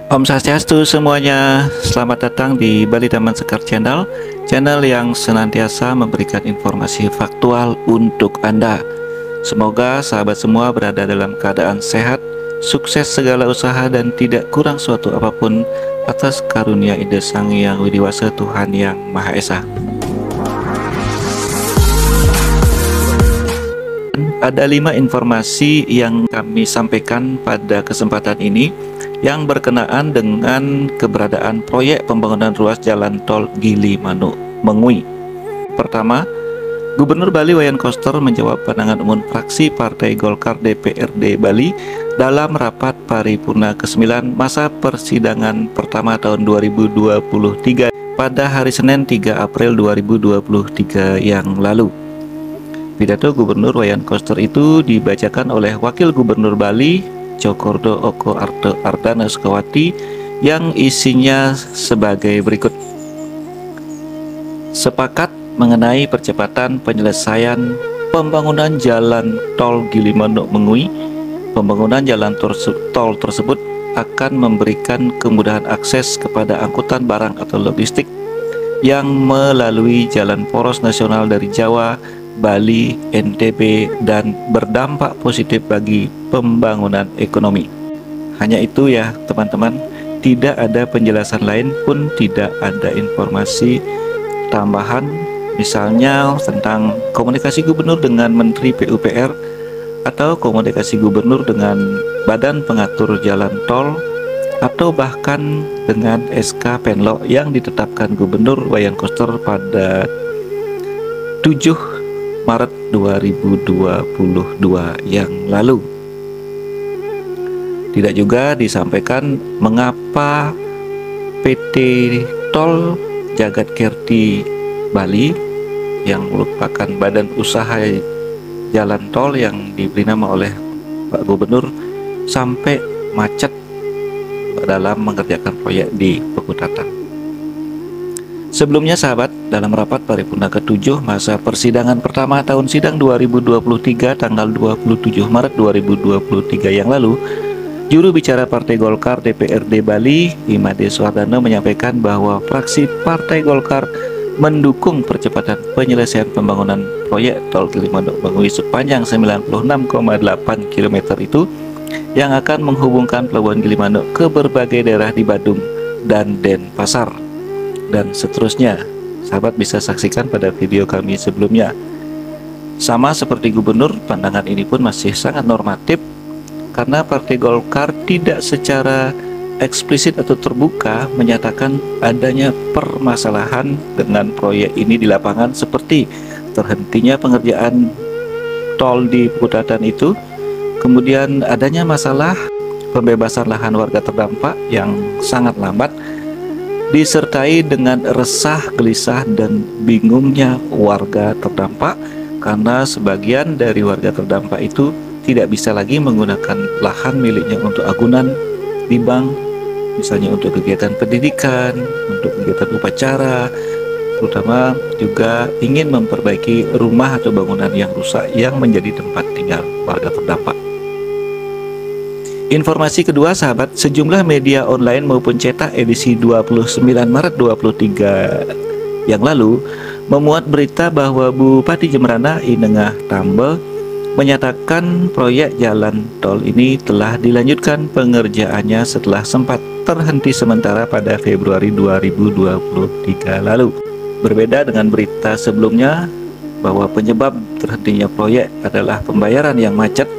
Om Swastiastu semuanya, selamat datang di Bali Taman Sekar channel yang senantiasa memberikan informasi faktual untuk Anda. Semoga sahabat semua berada dalam keadaan sehat, sukses segala usaha dan tidak kurang suatu apapun atas karunia Ida Sang Hyang Widiwasa Tuhan Yang Maha Esa. Ada 5 informasi yang kami sampaikan pada kesempatan ini yang berkenaan dengan keberadaan proyek pembangunan ruas jalan tol Gilimanuk Mengui. Pertama, Gubernur Bali Wayan Koster menjawab pandangan umum fraksi Partai Golkar DPRD Bali dalam rapat paripurna ke-9 masa persidangan pertama tahun 2023 pada hari Senin 3 April 2023 yang lalu. Pidato Gubernur Wayan Koster itu dibacakan oleh Wakil Gubernur Bali Cokordo Oko Ardana Sukawati yang isinya sebagai berikut. Sepakat mengenai percepatan penyelesaian pembangunan jalan tol Gilimanuk Mengui. Pembangunan jalan tol tersebut akan memberikan kemudahan akses kepada angkutan barang atau logistik yang melalui jalan poros nasional dari Jawa, Bali, NTB, dan berdampak positif bagi pembangunan ekonomi. Hanya itu ya teman-teman, tidak ada penjelasan lain pun, tidak ada informasi tambahan misalnya tentang komunikasi gubernur dengan Menteri PUPR atau komunikasi gubernur dengan Badan Pengatur Jalan Tol atau bahkan dengan SK Penlo yang ditetapkan Gubernur Wayan Koster pada 7 Maret 2022 yang lalu. Tidak juga disampaikan mengapa PT Tol Jagat Kerti Bali yang merupakan badan usaha jalan tol yang diberi nama oleh Pak Gubernur sampai macet dalam mengerjakan proyek di Pekutatan. Sebelumnya sahabat, dalam rapat paripurna ke-7 masa persidangan pertama tahun sidang 2023 tanggal 27 Maret 2023 yang lalu, juru bicara Partai Golkar DPRD Bali, Imade Suardana, menyampaikan bahwa fraksi Partai Golkar mendukung percepatan penyelesaian pembangunan proyek tol Gilimanuk Mengui sepanjang 96,8 km itu yang akan menghubungkan Pelabuhan Gilimanuk ke berbagai daerah di Badung dan Denpasar dan seterusnya. Sahabat bisa saksikan pada video kami sebelumnya. Sama seperti gubernur, pandangan ini pun masih sangat normatif karena Partai Golkar tidak secara eksplisit atau terbuka menyatakan adanya permasalahan dengan proyek ini di lapangan, seperti terhentinya pengerjaan tol di Pekutatan itu, kemudian adanya masalah pembebasan lahan warga terdampak yang sangat lambat, disertai dengan resah, gelisah, dan bingungnya warga terdampak karena sebagian dari warga terdampak itu tidak bisa lagi menggunakan lahan miliknya untuk agunan di bank, misalnya untuk kegiatan pendidikan, untuk kegiatan upacara, terutama juga ingin memperbaiki rumah atau bangunan yang rusak yang menjadi tempat tinggal warga terdampak. Informasi kedua sahabat, sejumlah media online maupun cetak edisi 29 Maret 2023 yang lalu memuat berita bahwa Bupati Jembrana Inengah Tambe menyatakan proyek jalan tol ini telah dilanjutkan pengerjaannya setelah sempat terhenti sementara pada Februari 2023 lalu. Berbeda dengan berita sebelumnya bahwa penyebab terhentinya proyek adalah pembayaran yang macet,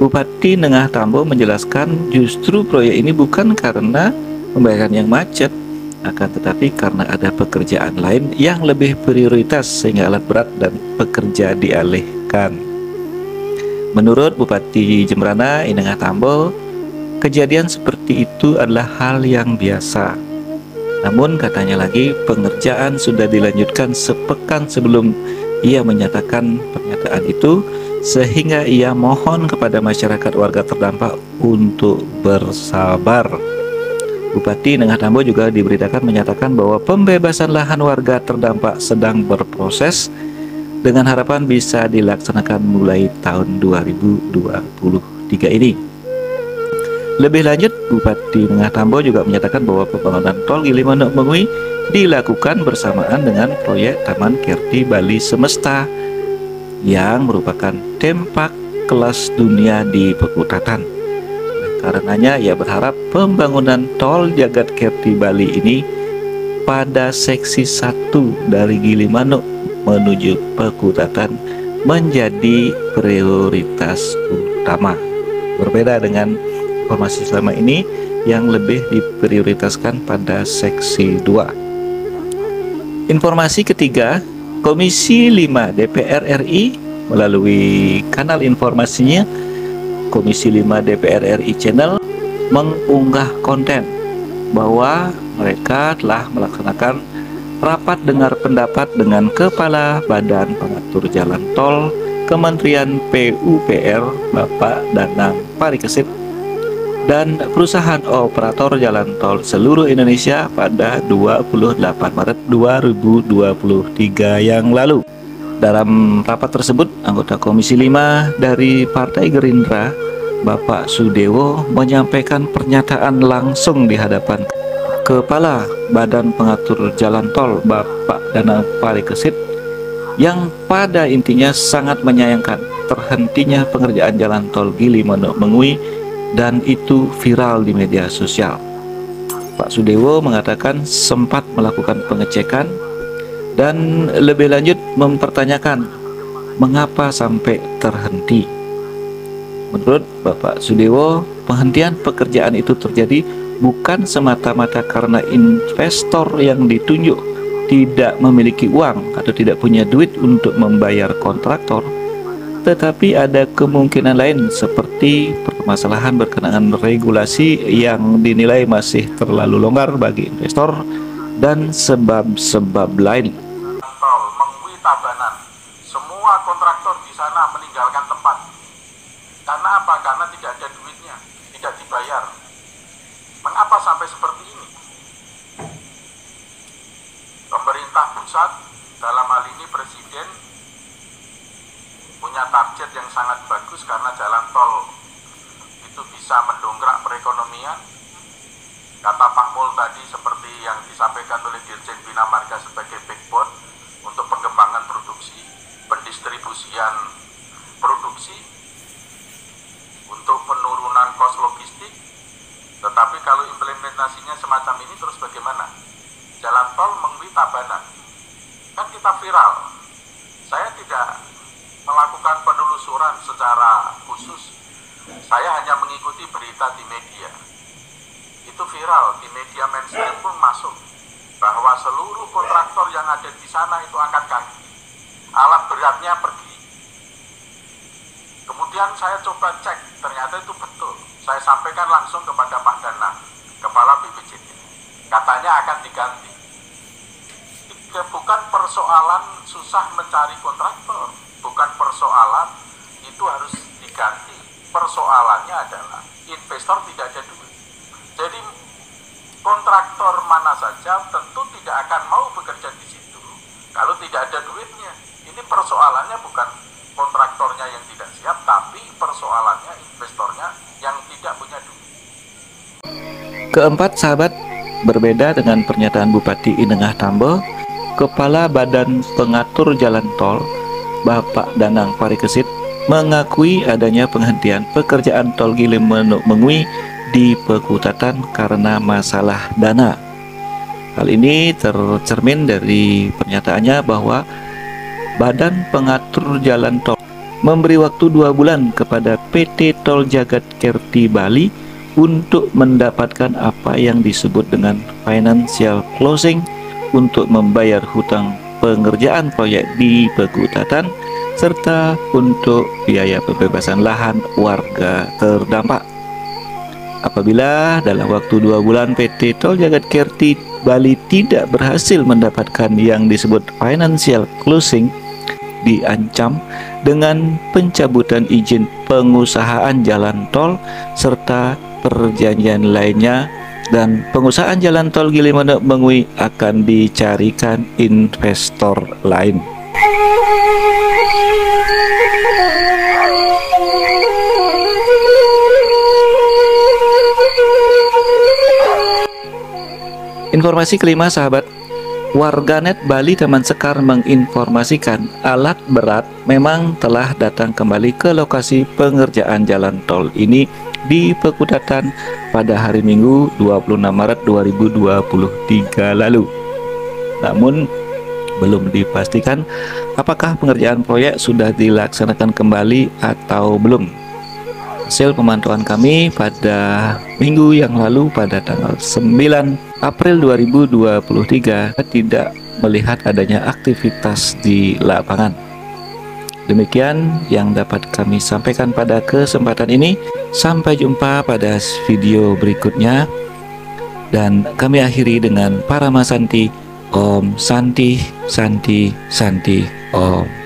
Bupati Nengah Tambo menjelaskan justru proyek ini bukan karena pembayaran yang macet, akan tetapi karena ada pekerjaan lain yang lebih prioritas sehingga alat berat dan pekerja dialihkan. Menurut Bupati Jembrana Inengah Tambo, kejadian seperti itu adalah hal yang biasa. Namun katanya lagi, pengerjaan sudah dilanjutkan sepekan sebelum ia menyatakan pernyataan itu, sehingga ia mohon kepada masyarakat warga terdampak untuk bersabar. Bupati Nengah Tambo juga diberitakan menyatakan bahwa pembebasan lahan warga terdampak sedang berproses dengan harapan bisa dilaksanakan mulai tahun 2023 ini. Lebih lanjut, Bupati Tengah Tambo juga menyatakan bahwa pembangunan tol Gilimanuk Mengui dilakukan bersamaan dengan proyek Taman Kerti Bali Semesta yang merupakan tempat kelas dunia di Pekutatan. Karenanya ia berharap pembangunan tol Jagat Kerti Bali ini pada seksi 1 dari Gilimanuk menuju Pekutatan menjadi prioritas utama. Berbeda dengan informasi selama ini yang lebih diprioritaskan pada seksi 2. Informasi ketiga, Komisi 5 DPR RI melalui kanal informasinya Komisi 5 DPR RI Channel mengunggah konten bahwa mereka telah melaksanakan rapat dengar pendapat dengan Kepala Badan Pengatur Jalan Tol Kementerian PUPR Bapak Danang Parikesit dan perusahaan operator jalan tol seluruh Indonesia pada 28 Maret 2023 yang lalu. Dalam rapat tersebut, anggota Komisi 5 dari Partai Gerindra, Bapak Sudewo, menyampaikan pernyataan langsung di hadapan Kepala Badan Pengatur Jalan Tol Bapak Danang Parikesit yang pada intinya sangat menyayangkan terhentinya pengerjaan jalan tol Gilimanuk Mengui dan itu viral di media sosial. Pak Sudewo mengatakan sempat melakukan pengecekan dan lebih lanjut mempertanyakan mengapa sampai terhenti. Menurut Bapak Sudewo, penghentian pekerjaan itu terjadi bukan semata-mata karena investor yang ditunjuk tidak memiliki uang atau tidak punya duit untuk membayar kontraktor, tetapi ada kemungkinan lain seperti permasalahan berkenaan regulasi yang dinilai masih terlalu longgar bagi investor dan sebab-sebab lain. Tol Mengui Tabanan, semua kontraktor di sana meninggalkan tempat. Karena apa? Karena tidak ada duitnya, tidak dibayar. Mengapa sampai seperti ini? Pemerintah pusat, dalam hal ini Presiden, punya target yang sangat bagus karena jalan tol itu bisa mendongkrak perekonomian. Kata Pak Mul tadi seperti yang disampaikan oleh Dirjen Bina Marga sebagai backbone untuk pengembangan produksi, pendistribusian produksi, untuk penurunan kos logistik. Tetapi kalau implementasinya semacam ini terus bagaimana? Jalan tol Mengui Tabanan, kan kita viral. Saya tidak melakukan penelusuran secara khusus. Saya hanya mengikuti berita di media. Itu viral, di media mainstream pun masuk bahwa seluruh kontraktor yang ada di sana itu angkat kaki. Alat beratnya pergi. Kemudian saya coba cek, ternyata itu betul. Saya sampaikan langsung kepada Pak Danang, Kepala BPJT. Katanya akan diganti. Bukan persoalan susah mencari kontraktor, bukan persoalan itu harus diganti. Persoalannya adalah investor tidak ada duit. Jadi kontraktor mana saja tentu tidak akan mau bekerja di situ kalau tidak ada duitnya. Ini persoalannya bukan kontraktornya yang tidak siap, tapi persoalannya investornya yang tidak punya duit. Keempat, sahabat, berbeda dengan pernyataan Bupati Tengah Tambo, Kepala Badan Pengatur Jalan Tol Bapak Danang Parikesit mengakui adanya penghentian pekerjaan tol Gilimanuk Mengui di Pekutatan karena masalah dana. Hal ini tercermin dari pernyataannya bahwa Badan Pengatur Jalan Tol memberi waktu 2 bulan kepada PT Tol Jagat Kerti Bali untuk mendapatkan apa yang disebut dengan financial closing untuk membayar hutang pengerjaan proyek di Pekutatan serta untuk biaya pembebasan lahan warga terdampak. Apabila dalam waktu 2 bulan PT Tol Jagat Kerti Bali tidak berhasil mendapatkan yang disebut financial closing, diancam dengan pencabutan izin pengusahaan jalan tol serta perjanjian lainnya, dan pengusahaan jalan tol Gilimanuk Mengui akan dicarikan investor lain. Informasi kelima, sahabat, warganet Bali Taman Sekar menginformasikan alat berat memang telah datang kembali ke lokasi pengerjaan jalan tol ini di Pekudatan pada hari Minggu 26 Maret 2023 lalu. Namun belum dipastikan apakah pengerjaan proyek sudah dilaksanakan kembali atau belum. Hasil pemantauan kami pada minggu yang lalu pada tanggal 9 April 2023 tidak melihat adanya aktivitas di lapangan. Demikian yang dapat kami sampaikan pada kesempatan ini. Sampai jumpa pada video berikutnya. Dan kami akhiri dengan Parama Santi. Om Santi, Santi, Santi, Om.